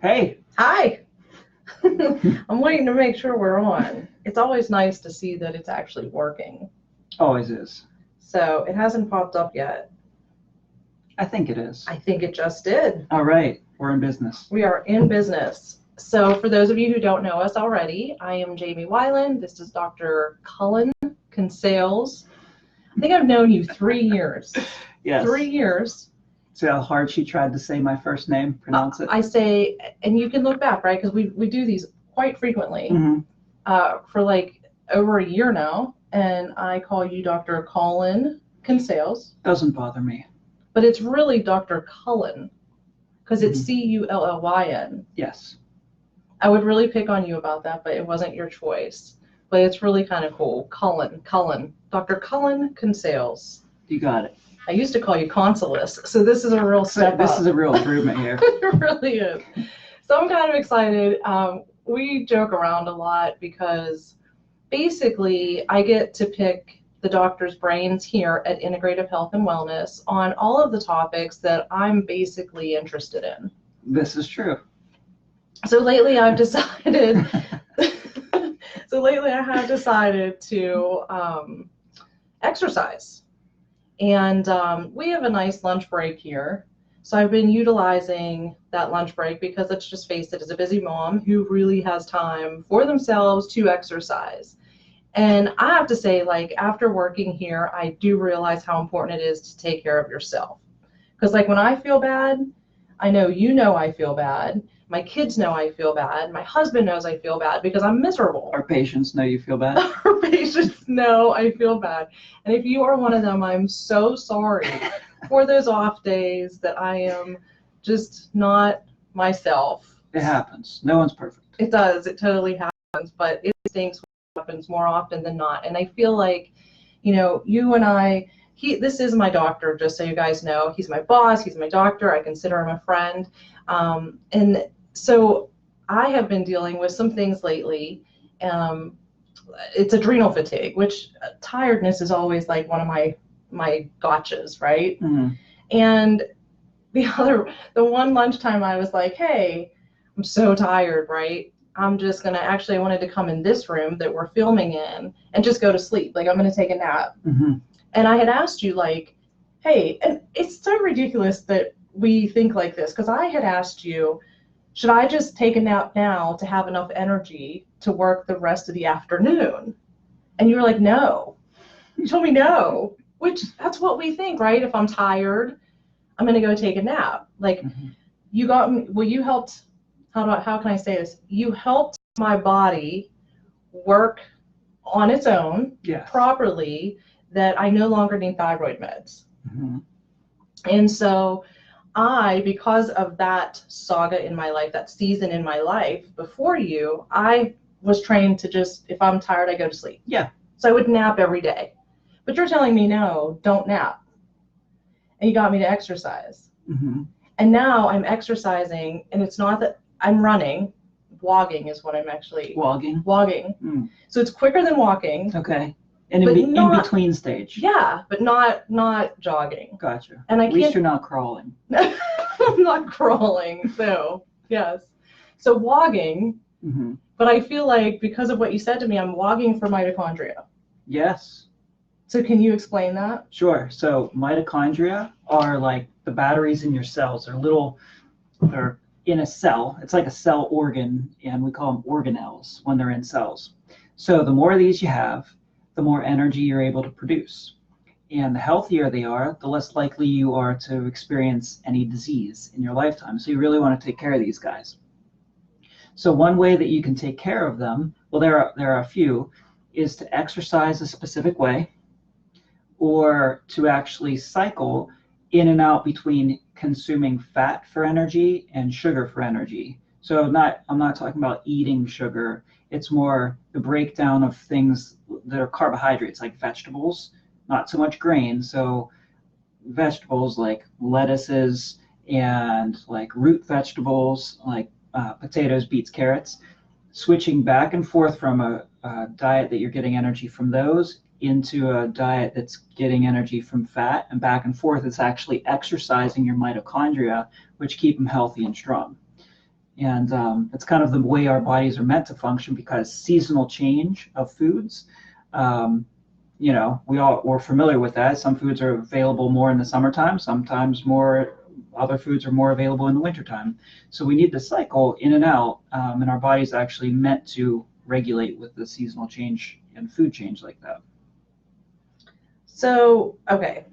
Hey. Hi. I'm waiting to make sure we're on. It's always nice to see that it's actually working. Always is. So it hasn't popped up yet. I think it is. I think it just did. All right. We're in business. We are in business. So for those of you who don't know us already, I am Jamie Weiland. This is Dr. Cullen Kinsales. I think I've known you 3 years. Yes. 3 years. See how hard she tried to say my first name, pronounce it? I say, and you can look back, right? Because we do these quite frequently for like over a year now. And I call you Dr. Cullen Kinsales. Doesn't bother me. But it's really Dr. Cullen because it's Cullyn. Yes. I would really pick on you about that, but it wasn't your choice. But it's really kind of cool. Cullen. Dr. Cullen Kinsales. You got it. I used to call you Consulus, so this is a real step up. This is a real improvement here. It really is. So I'm kind of excited. We joke around a lot because basically I get to pick the doctor's brains here at Integrative Health and Wellness on all of the topics that I'm basically interested in. This is true. So lately I've decided to exercise. And we have a nice lunch break here. So I've been utilizing that lunch break because let's just face it, as a busy mom who really has time for themselves to exercise. And I have to say, like, after working here, I do realize how important it is to take care of yourself. Because like when I feel bad, I know you know I feel bad. My kids know I feel bad. My husband knows I feel bad because I'm miserable. Our patients know you feel bad. Our patients know I feel bad. And if you are one of them, I'm so sorry for those off days that I am just not myself. It happens. No one's perfect. It does. It totally happens. But it stinks when it happens more often than not. And I feel like, you know, you and I, this is my doctor, just so you guys know. He's my boss. He's my doctor. I consider him a friend. And so I have been dealing with some things lately. It's adrenal fatigue, which tiredness is always like one of my gotchas, right? Mm-hmm. And the one lunchtime I was like, hey, I'm so tired, right? I'm just gonna, actually I wanted to come in this room that we're filming in and just go to sleep. Like I'm gonna take a nap. Mm-hmm. And I had asked you like, hey, and it's so ridiculous that we think like this, because I had asked you, should I just take a nap now to have enough energy to work the rest of the afternoon? And you were like, no. You told me no, which that's what we think, right? If I'm tired, I'm going to go take a nap. Like you got me, well, you helped, how can I say this? You helped my body work on its own properly, that I no longer need thyroid meds. Mm-hmm. And so because of that saga in my life, that season in my life before you, I was trained to just, if I'm tired, I go to sleep. Yeah. So I would nap every day. But you're telling me, no, don't nap. And you got me to exercise. Mm-hmm. And now I'm exercising, and it's not that I'm running. Wogging is what I'm actually. Wogging? Wogging. Mm. So it's quicker than walking. Okay. And in between stage. Yeah, but not jogging. Gotcha. And at least you're not crawling. I'm not crawling, so yes. So wogging, but I feel like because of what you said to me, I'm wogging for mitochondria. Yes. So can you explain that? Sure. So mitochondria are like the batteries in your cells. They're in a cell. It's like a cell organ, and we call them organelles when they're in cells. So the more of these you have, the more energy you're able to produce. And the healthier they are, the less likely you are to experience any disease in your lifetime. So you really want to take care of these guys. So one way that you can take care of them, well, there are a few, is to exercise a specific way, or to actually cycle in and out between consuming fat for energy and sugar for energy. So I'm not talking about eating sugar. It's more the breakdown of things that are carbohydrates, like vegetables, not so much grain. So vegetables like lettuces and like root vegetables like potatoes, beets, carrots, switching back and forth from a diet that you're getting energy from those into a diet that's getting energy from fat, and back and forth. It's actually exercising your mitochondria, which keep them healthy and strong. And it's kind of the way our bodies are meant to function, because seasonal change of foods, we're familiar with that. Some foods are available more in the summertime, sometimes more, other foods are more available in the wintertime. So we need to cycle in and out, and our body's actually meant to regulate with the seasonal change and food change like that. So, okay.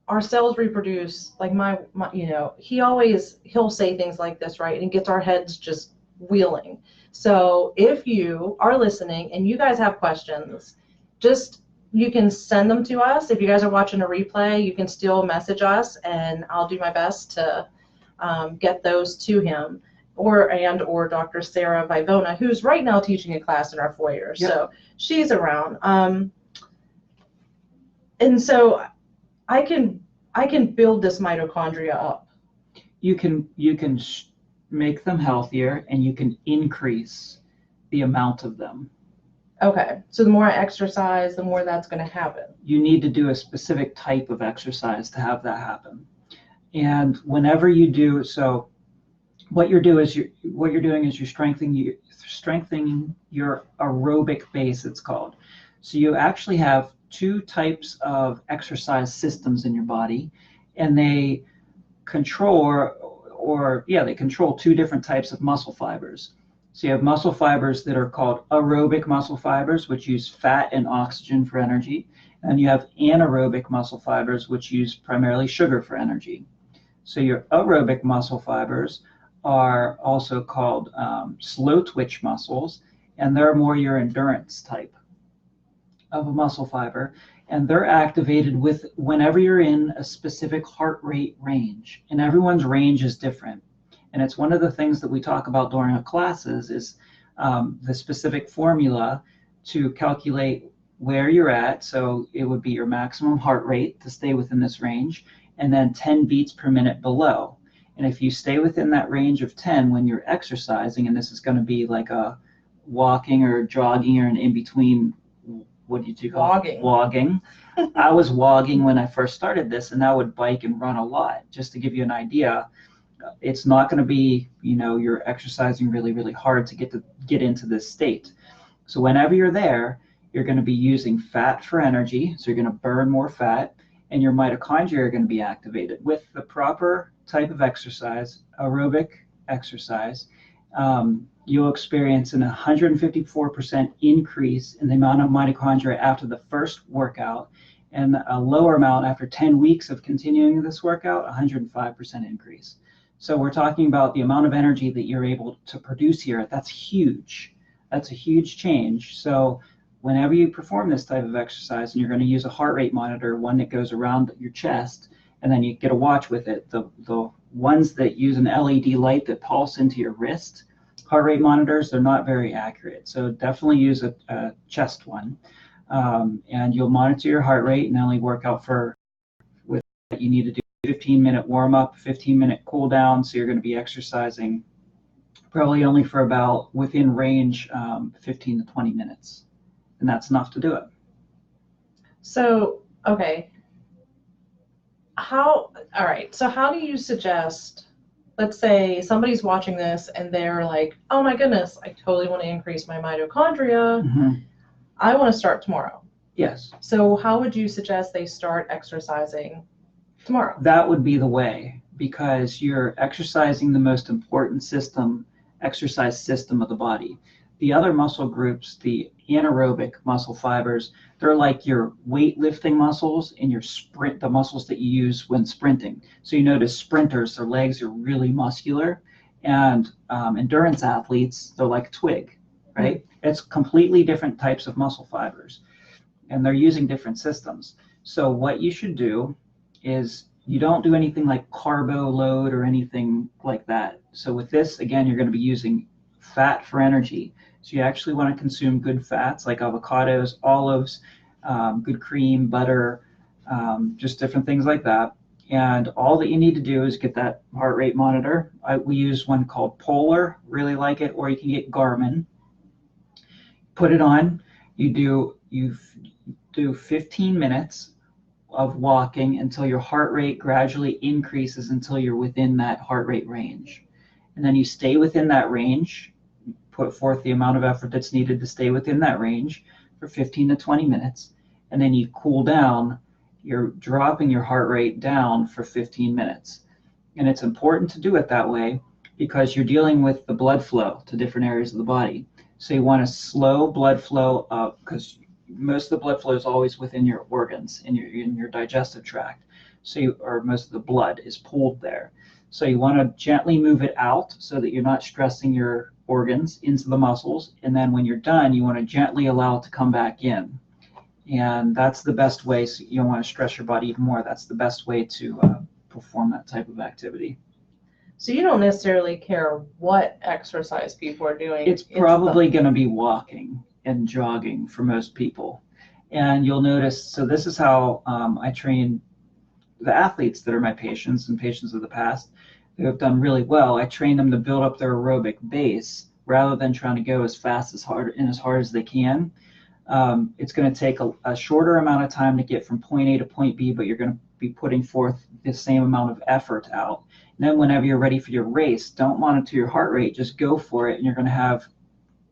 Our cells reproduce, like my he'll say things like this, right? And it gets our heads just wheeling. So if you are listening and you guys have questions, you can send them to us. If you guys are watching a replay, you can still message us, and I'll do my best to get those to him, or Dr. Sarah Vivona, who's right now teaching a class in our foyer. Yep. So she's around. And so I can build this mitochondria up. You can make them healthier, and you can increase the amount of them. Okay, so the more I exercise, the more that's going to happen. You need to do a specific type of exercise to have that happen. And whenever you do so, what you're doing is you're strengthening your aerobic base, it's called. So you actually have two types of exercise systems in your body, and they control two different types of muscle fibers. So you have muscle fibers that are called aerobic muscle fibers, which use fat and oxygen for energy, and you have anaerobic muscle fibers, which use primarily sugar for energy. So your aerobic muscle fibers are also called slow twitch muscles, and they're more your endurance type of a muscle fiber, and they're activated whenever you're in a specific heart rate range, and everyone's range is different. And it's one of the things that we talk about during our classes is the specific formula to calculate where you're at. So it would be your maximum heart rate to stay within this range, and then 10 beats per minute below. And if you stay within that range of 10 when you're exercising, and this is going to be like a walking or jogging or an in-between, what did you call it? Wogging. I was wogging when I first started this, and I would bike and run a lot. Just to give you an idea, it's not going to be, you're exercising really, really hard to get into this state. So whenever you're there, you're going to be using fat for energy. So you're going to burn more fat, and your mitochondria are going to be activated with the proper type of exercise, aerobic exercise. You'll experience an 154% increase in the amount of mitochondria after the first workout, and a lower amount after 10 weeks of continuing this workout, 105% increase. So we're talking about the amount of energy that you're able to produce here. That's huge. That's a huge change. So whenever you perform this type of exercise, and you're going to use a heart rate monitor, one that goes around your chest, and then you get a watch with it. The ones that use an LED light that pulse into your wrist, heart rate monitors, they're not very accurate. So definitely use a chest one. And you'll monitor your heart rate and only work out with what you need to do. 15-minute warm up, 15-minute cool down. So you're going to be exercising probably only for about within range 15 to 20 minutes. And that's enough to do it. So, okay. All right. So how do you suggest, let's say somebody's watching this and they're like, oh my goodness, I totally want to increase my mitochondria. Mm-hmm. I want to start tomorrow. Yes. So how would you suggest they start exercising tomorrow? That would be the way, because you're exercising the most important exercise system of the body. The other muscle groups, the anaerobic muscle fibers, they're like your weightlifting muscles and the muscles that you use when sprinting. So you notice sprinters, their legs are really muscular, and endurance athletes, they're like twig, right? Mm-hmm. It's completely different types of muscle fibers, and they're using different systems. So what you should do is you don't do anything like carbo load or anything like that. So with this, again, you're going to be using fat for energy. So you actually want to consume good fats like avocados, olives, good cream, butter, just different things like that. And all that you need to do is get that heart rate monitor. We use one called Polar, really like it, or you can get Garmin. Put it on. You do 15 minutes of walking until your heart rate gradually increases until you're within that heart rate range. and then you stay within that range, put forth the amount of effort that's needed to stay within that range for 15 to 20 minutes, and then you cool down. You're dropping your heart rate down for 15 minutes. And it's important to do it that way because you're dealing with the blood flow to different areas of the body. So you want to slow blood flow up because most of the blood flow is always within your organs, in your digestive tract. Or most of the blood is pooled there. So you want to gently move it out so that you're not stressing your organs into the muscles. And then when you're done, you want to gently allow it to come back in. And that's the best way. So you don't want to stress your body even more. That's the best way to perform that type of activity. So you don't necessarily care what exercise people are doing. It's probably going to be walking and jogging for most people. And you'll notice, so this is how I train the athletes that are my patients and patients of the past who have done really well. I train them to build up their aerobic base rather than trying to go as fast, as hard as they can. It's going to take a shorter amount of time to get from point A to point B, but you're going to be putting forth the same amount of effort out. And then whenever you're ready for your race, don't monitor your heart rate, just go for it, and you're going to have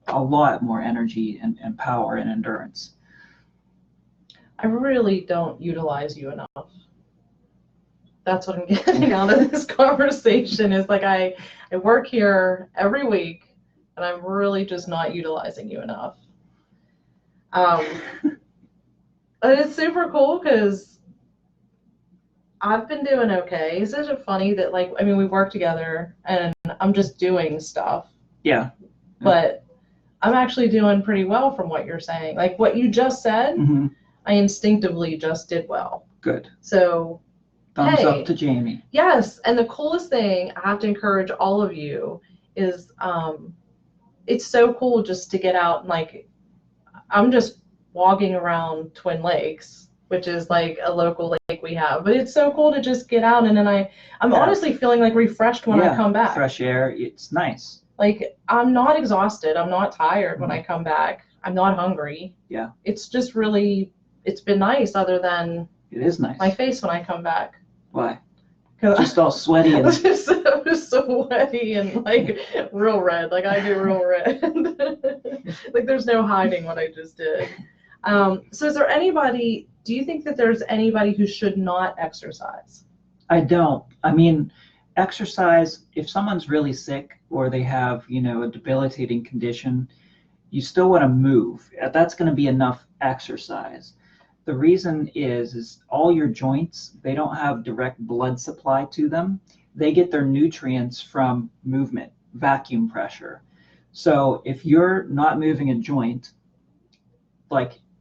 a lot more energy and power and endurance. I really don't utilize you enough. That's what I'm getting out of this conversation is like I work here every week and I'm really just not utilizing you enough. And it's super cool because I've been doing okay. Isn't it funny that we work together and I'm just doing stuff. Yeah. But I'm actually doing pretty well from what you're saying. Like what you just said, mm-hmm. I instinctively just did well. Good. So thumbs up to Jamie. Yes, and the coolest thing I have to encourage all of you is it's so cool just to get out and I'm just walking around Twin Lakes, which is like a local lake we have, but it's so cool to just get out and then I'm honestly feeling like refreshed when I come back. Fresh air, it's nice. Like I'm not exhausted, I'm not tired when I come back, I'm not hungry. Yeah. It's just really, it's been nice other than it is nice. My face when I come back. Why? Just all sweaty and just sweaty and real red. Like I do real red. Like there's no hiding what I just did. So is there anybody, do you think that there's anybody who should not exercise? I don't. I mean, exercise, if someone's really sick or they have, a debilitating condition, you still want to move. That's going to be enough exercise. The reason is all your joints, they don't have direct blood supply to them. They get their nutrients from movement, vacuum pressure. So if you're not moving a joint,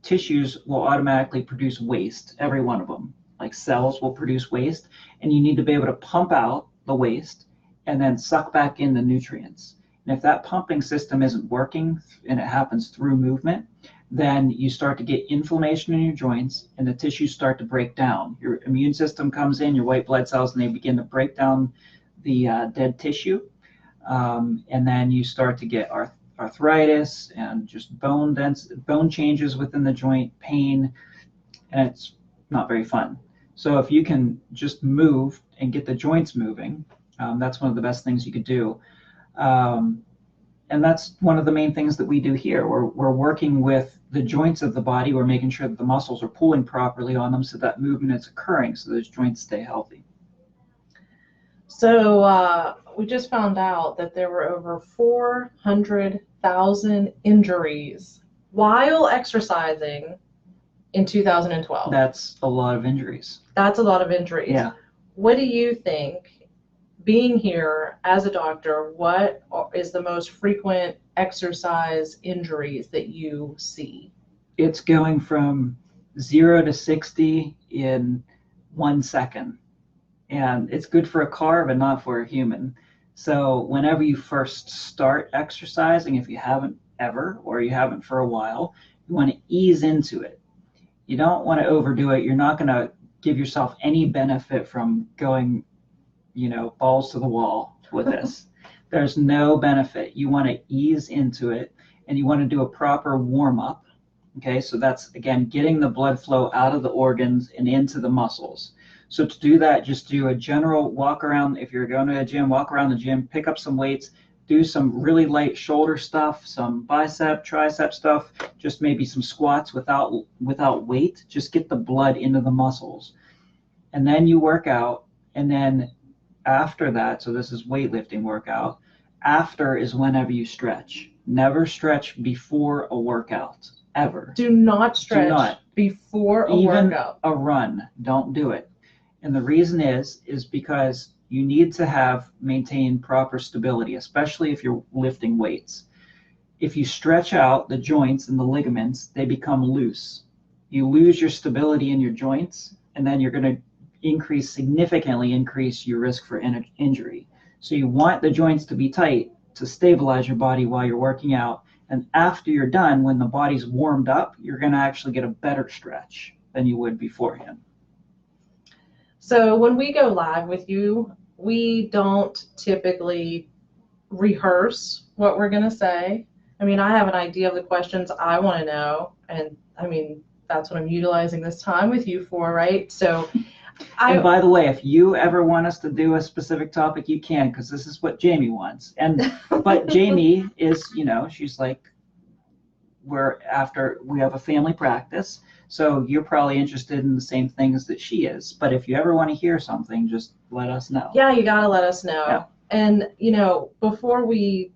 tissues will automatically produce waste, every one of them. Like cells will produce waste, and you need to be able to pump out the waste and then suck back in the nutrients. And if that pumping system isn't working and it happens through movement, then you start to get inflammation in your joints and the tissues start to break down. Your immune system comes in, your white blood cells, and they begin to break down the dead tissue. And then you start to get arthritis and just bone changes within the joint, pain, and it's not very fun. So if you can just move and get the joints moving, that's one of the best things you could do. And that's one of the main things that we do here. We're working with the joints of the body. We're making sure that the muscles are pulling properly on them so that movement is occurring so those joints stay healthy. So we just found out that there were over 400,000 injuries while exercising in 2012. That's a lot of injuries. That's a lot of injuries. Yeah. What do you think, being here as a doctor, what is the most frequent exercise injuries that you see? It's going from 0 to 60 in 1 second. And it's good for a car, but not for a human. So whenever you first start exercising, if you haven't ever, or you haven't for a while, you want to ease into it. You don't want to overdo it. You're not going to give yourself any benefit from going, balls to the wall with this. There's no benefit. You want to ease into it, and you want to do a proper warm-up. Okay, so that's, again, getting the blood flow out of the organs and into the muscles. So to do that, just do a general walk around. If you're going to a gym, walk around the gym, pick up some weights, do some really light shoulder stuff, some bicep, tricep stuff, just maybe some squats without weight. Just get the blood into the muscles. And then you work out, and then after that, so this is weightlifting workout, after is whenever you stretch. Never stretch before a workout, ever. Do not stretch before a workout. Even a run, don't do it. And the reason is because you need to maintain proper stability, especially if you're lifting weights. If you stretch out the joints and the ligaments, they become loose. You lose your stability in your joints, and then you're going to significantly increase your risk for injury. So you want the joints to be tight to stabilize your body while you're working out. And after you're done, when the body's warmed up, you're going to actually get a better stretch than you would beforehand. So when we go live with you, we don't typically rehearse what we're going to say. I mean, I have an idea of the questions I want to know. And I mean, that's what I'm utilizing this time with you for, right? So and by the way, if you ever want us to do a specific topic, you can, because this is what Jamie wants. But Jamie is, she's like, we have a family practice, so you're probably interested in the same things that she is. But if you ever want to hear something, just let us know. Yeah, you gotta let us know. Yeah. And before we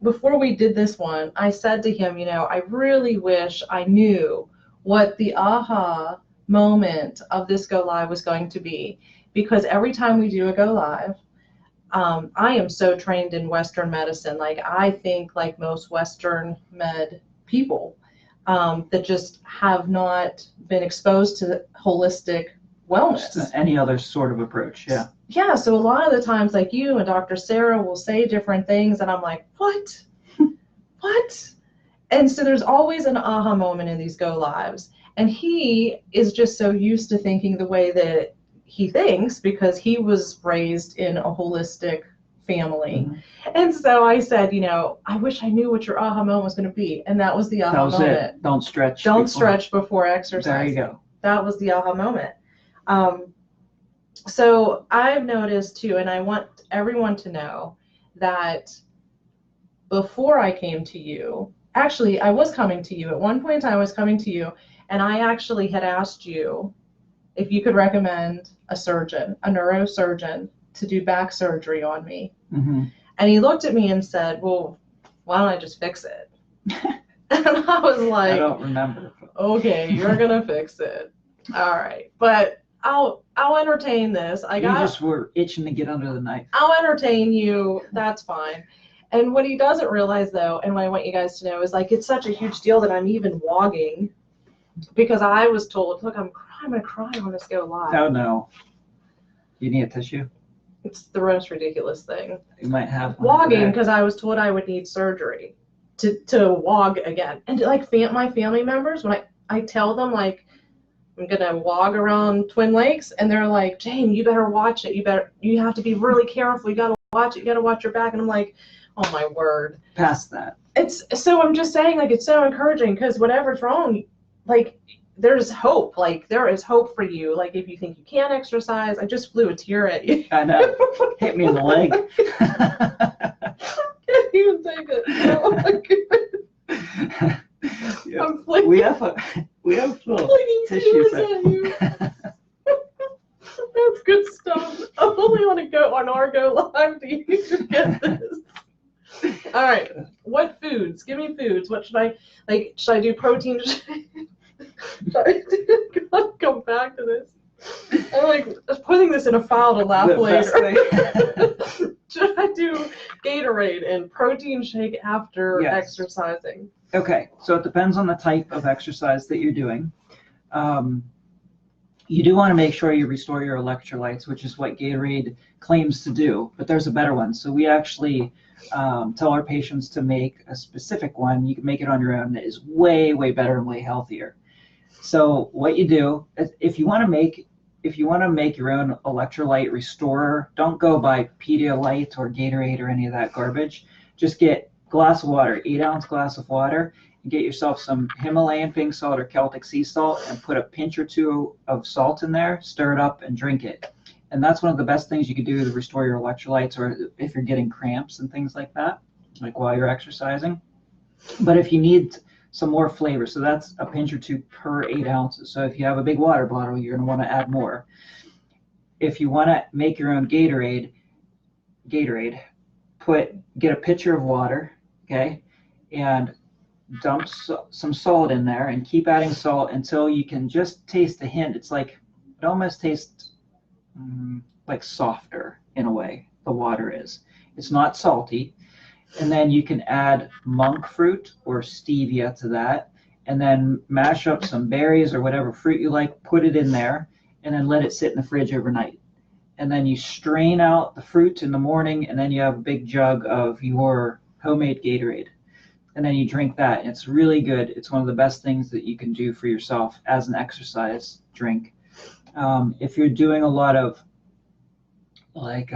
did this one, I said to him, I really wish I knew what the aha moment of this go live was going to be, because every time we do a go live, I am so trained in Western medicine. Like, I think like most Western med people that just have not been exposed to holistic wellness. Just any other sort of approach, yeah. Yeah, so a lot of the times, like, you and Dr. Sarah will say different things, and I'm like, what? What? And so there's always an aha moment in these go lives. And he is just so used to thinking the way that he thinks, because he was raised in a holistic family. Mm-hmm. And so I said, I wish I knew what your aha moment was going to be. And that was the aha moment. It. Don't stretch. Stretch before exercise. There you go. That was the aha moment. So I've noticed too, and I want everyone to know that before I came to you, actually, I was coming to you. At one point in time, I was coming to you, and I actually had asked you if you could recommend a neurosurgeon, to do back surgery on me. Mm-hmm. And he looked at me and said, well, why don't I just fix it? And I was like, I don't remember. Okay, you're going to fix it. All right. But I'll entertain this. You just were itching to get under the knife. I'll entertain you. That's fine. And what he doesn't realize, though, and what I want you guys to know is, like, it's such a huge deal that I'm even vlogging, because I was told, look, I'm going to cry when this go live. Oh, no. You need a tissue? It's the most ridiculous thing. You might have vlogging, because I was told I would need surgery to vlog again. And like my family members, when I tell them, like, I'm gonna vlog around Twin Lakes, and they're like, Jane, you better watch it. You have to be really careful. You gotta watch it. You gotta watch your back. And I'm like, oh my word. Past that. I'm just saying, like, it's so encouraging, because whatever's wrong, like, there's hope. Like, there is hope for you. Like, if you think you can't exercise, I just flew a tear at you. I know. Hit me in the leg. I can't even take it. Oh my goodness. Yeah. I'm flicking. We have little tissues at you. That's good stuff. I only want to go on our go live to you to get this. All right. What foods? Give me foods. What should I like? Should I do protein? I'll come back to this. I'm like putting this in a file to laugh later. Should I do Gatorade and protein shake after exercising? Okay, so it depends on the type of exercise that you're doing. You do want to make sure you restore your electrolytes, which is what Gatorade claims to do, but there's a better one. So we actually tell our patients to make a specific one. You can make it on your own that is way, way better and way healthier. So what you do, if you want to make your own electrolyte restorer, don't go buy Pedialyte or Gatorade or any of that garbage. Just get glass of water, 8-ounce glass of water, get yourself some Himalayan pink salt or Celtic sea salt and put a pinch or two of salt in there, stir it up and drink it. And that's one of the best things you could do to restore your electrolytes, or if you're getting cramps and things like that, like while you're exercising. But if you need some more flavor, so that's a pinch or two per 8 ounces. So if you have a big water bottle, you're going to want to add more. If you want to make your own Gatorade, get a pitcher of water, okay, and dump some salt in there and keep adding salt until you can just taste a hint. It's like, it almost tastes like softer in a way, the water is. It's not salty. And then you can add monk fruit or stevia to that, and then mash up some berries or whatever fruit you like, put it in there, and then let it sit in the fridge overnight. And then you strain out the fruit in the morning, and then you have a big jug of your homemade Gatorade. And then you drink that, and it's really good. It's one of the best things that you can do for yourself as an exercise drink. If you're doing a lot of like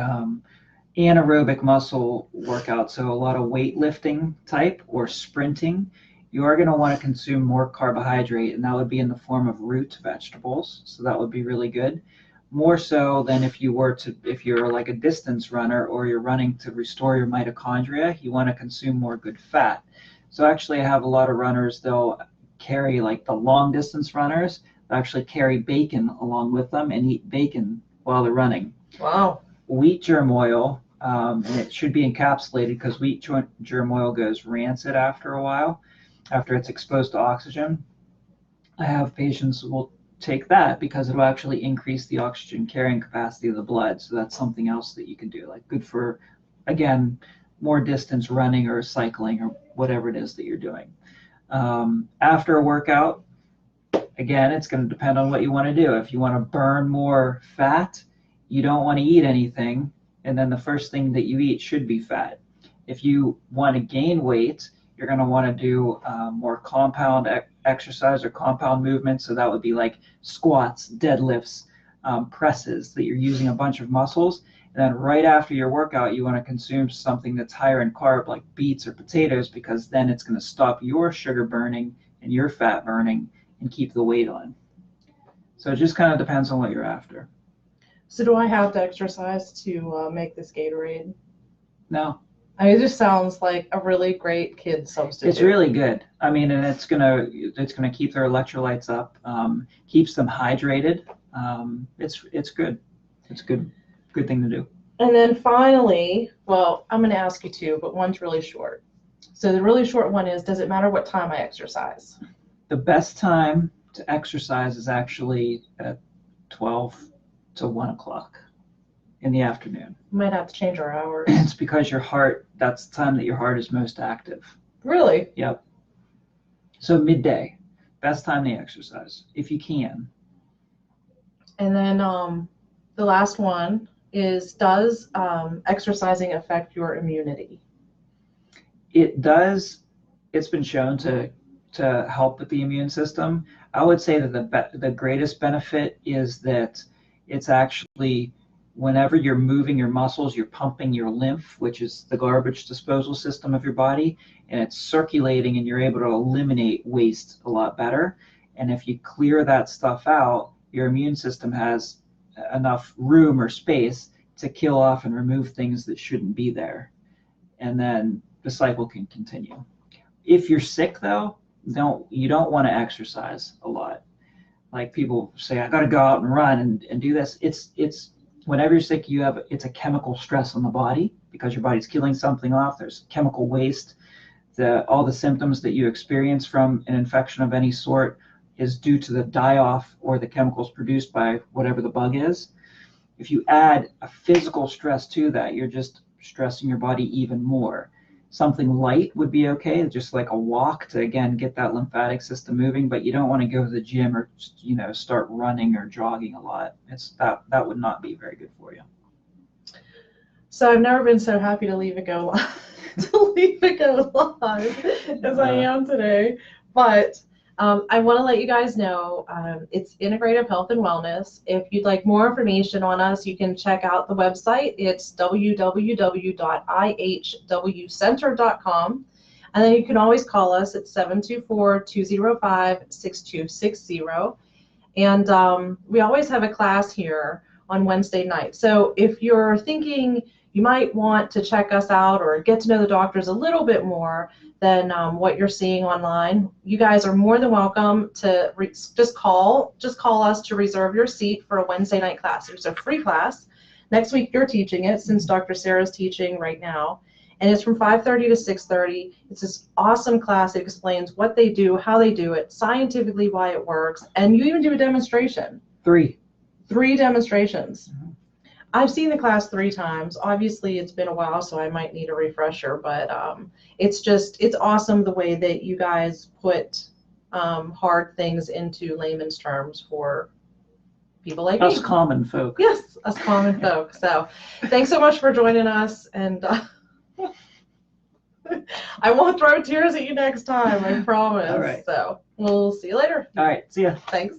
anaerobic muscle workouts, so a lot of weightlifting type or sprinting, you are going to want to consume more carbohydrate, and that would be in the form of root vegetables. So that would be really good. More so than if you're like a distance runner or you're running to restore your mitochondria, you want to consume more good fat. So actually I have a lot of runners, they'll carry, like the long distance runners, they'll actually carry bacon along with them and eat bacon while they're running. Wow. Wheat germ oil, and it should be encapsulated because wheat germ oil goes rancid after a while, after it's exposed to oxygen. I have patients who will take that because it'll actually increase the oxygen carrying capacity of the blood. So that's something else that you can do, like good for, again, more distance running or cycling or whatever it is that you're doing. After a workout, again, it's going to depend on what you want to do. If you want to burn more fat, you don't want to eat anything, and then the first thing that you eat should be fat. If you want to gain weight, you're going to want to do more compound exercise or compound movements. So that would be like squats, deadlifts, presses, that you're using a bunch of muscles. And then right after your workout, you want to consume something that's higher in carb, like beets or potatoes, because then it's going to stop your sugar burning and your fat burning and keep the weight on. So it just kind of depends on what you're after. So do I have to exercise to make this Gatorade? No. I mean, it just sounds like a really great kid substitute. It's really good. I mean, and it's gonna keep their electrolytes up, keeps them hydrated. It's good. It's a good thing to do. And then finally, well, I'm going to ask you two, but one's really short. So the really short one is, does it matter what time I exercise? The best time to exercise is actually at 12 to 1 o'clock in the afternoon. We might have to change our hours. It's because your heart, that's the time that your heart is most active. Really? Yep. So midday, best time to exercise, if you can. And then the last one is, does exercising affect your immunity? It does. It's been shown to help with the immune system. I would say that the greatest benefit is that it's actually, whenever you're moving your muscles, you're pumping your lymph, which is the garbage disposal system of your body, and it's circulating, and you're able to eliminate waste a lot better. And if you clear that stuff out, your immune system has enough room or space to kill off and remove things that shouldn't be there. And then the cycle can continue. If you're sick though, you don't want to exercise a lot. Like people say, I got to go out and run and do this. It's whenever you're sick, it's a chemical stress on the body because your body's killing something off. There's chemical waste. All the symptoms that you experience from an infection of any sort is due to the die-off or the chemicals produced by whatever the bug is. If you add a physical stress to that, you're just stressing your body even more. Something light would be okay, just like a walk to, again, get that lymphatic system moving, but you don't want to go to the gym or, start running or jogging a lot. That would not be very good for you. So I've never been so happy to leave it go live as I am today. But I want to let you guys know it's Integrative Health and Wellness. If you'd like more information on us, you can check out the website. It's www.ihwcenter.com. And then you can always call us at 724-205-6260. And we always have a class here on Wednesday night. So if you're thinking you might want to check us out or get to know the doctors a little bit more than what you're seeing online, you guys are more than welcome to just call us to reserve your seat for a Wednesday night class. It's a free class. Next week you're teaching it, since Dr. Sarah's teaching right now. And it's from 5:30 to 6:30. It's this awesome class. It explains what they do, how they do it, scientifically why it works, and you even do a demonstration. Three demonstrations. Mm-hmm. I've seen the class 3 times. Obviously, it's been a while, so I might need a refresher, but it's awesome the way that you guys put hard things into layman's terms for people like us me. Common folk. Yes, us common folk. So thanks so much for joining us, and I won't throw tears at you next time, I promise. All right. So we'll see you later. All right, see ya. Thanks.